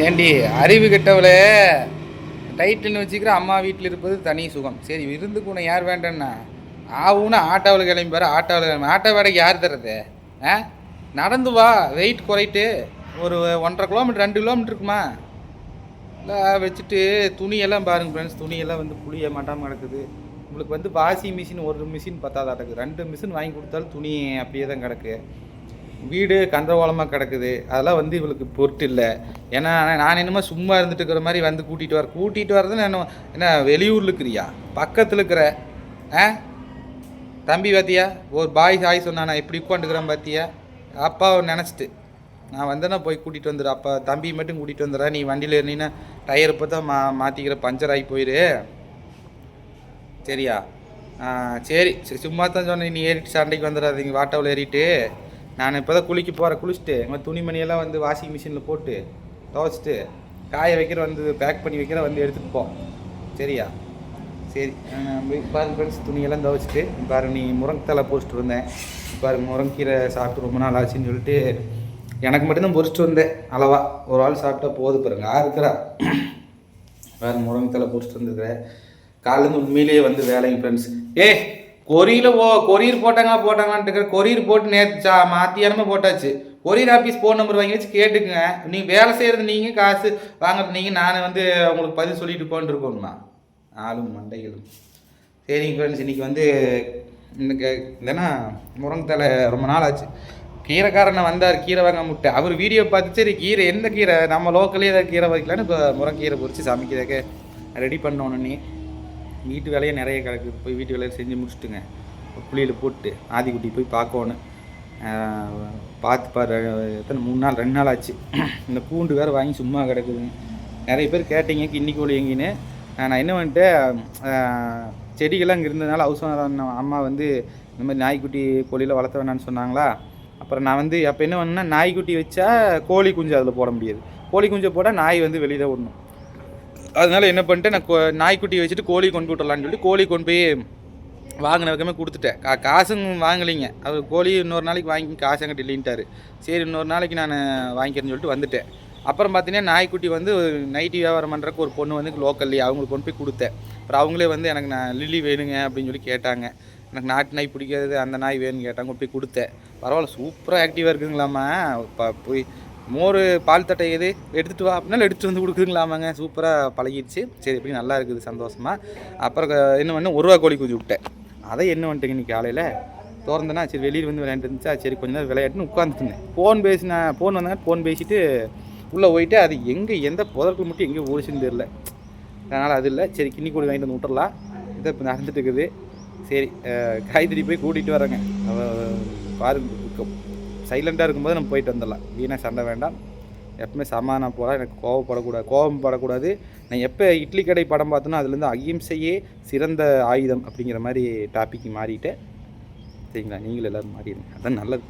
ஏண்டி அறிவு கெட்டவளே, டைட்டில்னு வச்சுக்கிற அம்மா வீட்டில் இருப்பது தனி சுகம். சரி விருந்துக்கு உன்னை யார் வேண்டேன்னா ஆவுன்னு ஆட்டோவில் கிளம்பிப்பாரு. ஆட்டோவில் கிளம்பி ஆட்டோ வாடகை யார் தர்றது? நடந்து வா, வெயிட் குறைட்டு ஒரு 1.5 கிலோமீட்டர் 2 கிலோமீட்டர் இருக்குமா இல்லை வச்சுட்டு துணியெல்லாம் பாருங்கள் ஃப்ரெண்ட்ஸ். துணியெல்லாம் வந்து புளிய மாட்டாமல் கிடக்குது. உங்களுக்கு வந்து வாஷிங் மிஷின் ஒரு மிஷின் பத்தாதாட்டுக்கு 2 மிஷின் வாங்கி கொடுத்தாலும் துணி அப்படியே தான் கிடக்கு. வீடு கந்தகோலமாக கிடக்குது. அதெல்லாம் வந்து இவளுக்கு பொருட்டு இல்லை. ஏன்னா நான் என்னமோ சும்மா இருந்துட்டு இருக்கிற மாதிரி வந்து கூட்டிகிட்டு வரது என்ன வெளியூரில் இருக்கிறியா, பக்கத்தில் இருக்கிற தம்பி பார்த்தியா, ஒரு பாய் ஹாய் சொன்னா நான் எப்படி உட்காந்துக்கிறேன் பார்த்தியா. அப்பாவை நினச்சிட்டு நான் வந்தேன்னா போய் கூட்டிகிட்டு வந்துடு. அப்பா தம்பி மட்டும் கூட்டிகிட்டு வந்துடுறேன். நீ வண்டியில் ஏறினா டயர் இப்போ தான் மாற்றிக்கிற, பஞ்சர் ஆகி போயிரு சரியா. சரி சும்மா தான் சொன்னேன். நீ ஏறிட்டு சண்டைக்கு வந்துடாதீங்க. வாட்டாவில் ஏறிட்டு நான் இப்போ தான் குளிச்சுட்டு எங்கள் துணிமணியெல்லாம் வந்து வாஷிங் மிஷினில் போட்டு துவைச்சிட்டு காய வைக்கிற வந்து பேக் பண்ணி வைக்கிற வந்து எடுத்துகிட்டு போ சரியா. சரி பாருங்க ஃப்ரெண்ட்ஸ், துணியெல்லாம் துவைச்சிட்டு பாரு. நீ முருங்கைத்தலை பொறிச்சிட்டு வந்தேன் பாரு. முருங்கீரை சாப்பிட்டு ரொம்ப நாள் ஆச்சுன்னு சொல்லிட்டு எனக்கு மட்டும்தான் பொறிச்சிட்டு வந்தேன். அளவா ஒரு ஆள் சாப்பிட்டா போது பாருங்க. இருக்கிறா பாரு, முருங்கைத்தலை பொறிச்சிட்டு வந்துருக்குறேன். காலேருந்து உண்மையிலேயே வந்து வேலைங்க ஃப்ரெண்ட்ஸ். கொரியர் போட்டாங்களான்ட்டு கொரியர் போட்டு நேற்று மத்தியானமே போட்டாச்சு. கொரியர் ஆஃபீஸ் ஃபோன் நம்பர் வாங்கி வச்சு கேட்டுக்குங்க. நீங்கள் வேலை செய்கிறது நீங்கள், காசு வாங்குறது நீங்கள். நான் வந்து உங்களுக்கு பதில் சொல்லிட்டு போன்ட்டுருக்கோம்மா ஆளும் மண்டைகளும். சரிங்க ஃப்ரெண்ட்ஸ், இன்றைக்கி வந்து இன்னைக்கு இல்லைன்னா முருங்கைத்தலை ரொம்ப நாள் ஆச்சு. கீரைக்காரனை வந்தார் கீரை வாங்க முட்டை. அவர் வீடியோ பார்த்து சரி கீரை எந்த கீரை நம்ம லோக்கலே ஏதாவது கீரை வைக்கலான்னு இப்போ முருங்கீரை பொறிச்சு சமைக்கிறதுக்கு ரெடி பண்ணோன்னு வீட்டு வேலையே நிறைய கிடக்குது. போய் வீட்டு வேலையை செஞ்சு முடிச்சுட்டுங்க புளியில் போட்டு ஆதிக்குட்டி போய் பார்க்கணும். பார்த்து பாரு, எத்தனை 3 நாள் 2 நாள் ஆச்சு. இந்த பூண்டு வேறு வாங்கி சும்மா கிடக்குதுங்க. நிறைய பேர் கேட்டீங்க கிண்ணி கோழி எங்கின்னு. நான் என்ன பண்ணிட்டேன், செடிகள்லாம் இங்கே இருந்ததுனால ஹவுஸ் ஓனர் அம்மா வந்து இந்த மாதிரி நாய்க்குட்டி கோழியில் வளர்த்த வேணான்னு சொன்னாங்களா. அப்புறம் நான் வந்து அப்போ என்ன பண்ணேன்னா, நாய்க்குட்டி வச்சா கோழி குஞ்சு அதில் போட முடியாது. கோழி குஞ்சை போட்டால் நாய் வந்து வெளியே தான் விடணும். அதனால் என்ன பண்ணிட்டேன், நான் நாய்க்குட்டி வச்சுட்டு கோழி கொண்டு விட்டுலான்னு சொல்லிட்டு கோழி கொண்டு போய் வாங்கின பக்கமே கொடுத்துட்டேன். காசும் வாங்கலைங்க. அவர் கோழி இன்னொரு நாளைக்கு வாங்கி காசு எங்கிட்ட இல்லைன்ட்டார். சரி இன்னொரு நாளைக்கு நான் வாங்கிக்கிறேன்னு சொல்லிட்டு வந்துட்டேன். அப்புறம் பார்த்தீங்கன்னா நாய்க்குட்டி வந்து நைட்டி வியாபாரம் பண்ணுறக்கு ஒரு பொண்ணு வந்து லோக்கல்லையே அவங்களுக்கு கொண்டு போய் கொடுத்தேன். அப்புறம் அவங்களே வந்து எனக்கு லில்லி வேணுங்க அப்படின்னு சொல்லி கேட்டாங்க. எனக்கு நாட்டு நாய் பிடிக்காது, அந்த நாய் வேணும்னு கேட்டாங்க. கொண்டு போய் கொடுத்தேன். பரவாயில்ல சூப்பராக ஆக்டிவாக இருக்குங்களாம்மா. போய் மோர் பால் தட்டை எது எடுத்துகிட்டு வா அப்படின்னாலும் எடுத்துகிட்டு வந்து கொடுக்குதுங்களாமாங்க. சூப்பராக பழகிடுச்சு. சரி எப்படி நல்லா இருக்குது சந்தோஷமாக. அப்புறம் என்ன பண்ண 1 ரூபா கோழி குஞ்சு விட்டேன். அதை என்ன பண்ணிட்டேங்க இன்றைக்கி காலையில் திறந்தேன்னா சரி வெளியில் வந்து விளையாண்டு இருந்துச்சா. சரி கொஞ்ச நேரம் விளையாட்டுன்னு உட்காந்துருந்தேன். ஃபோன் வந்தாங்க. ஃபோன் பேசிவிட்டு உள்ளே போயிட்டு அது எந்த புதற்குள் மட்டும் எங்கே ஓடிச்சுன்னு தெரில. அதனால் அது இல்லை. சரி கிண்ணி கோழி வாங்கிட்டு வந்து விட்டுறலாம். இதை இப்போ நடந்துட்டு இருக்குது. சரி காய்கறி போய் கூட்டிகிட்டு வரேங்க. பாருங்க சைலண்ட்டாக இருக்கும்போது நம்ம போயிட்டு வந்துடலாம். வீணாக சண்டை வேண்டாம். எப்பவுமே சமாதானம் போகலாம். எனக்கு கோபம் படக்கூடாது. நான் எப்போ இட்லி கடை படம் பார்த்தோன்னா அதுலேருந்து அகிம்சையே சிறந்த ஆயுதம் அப்படிங்கிற மாதிரி டாபிக் மாறிட்டேன் சரிங்களா. நீங்களும் எல்லோரும் மாறிடுங்க, அதான் நல்லது.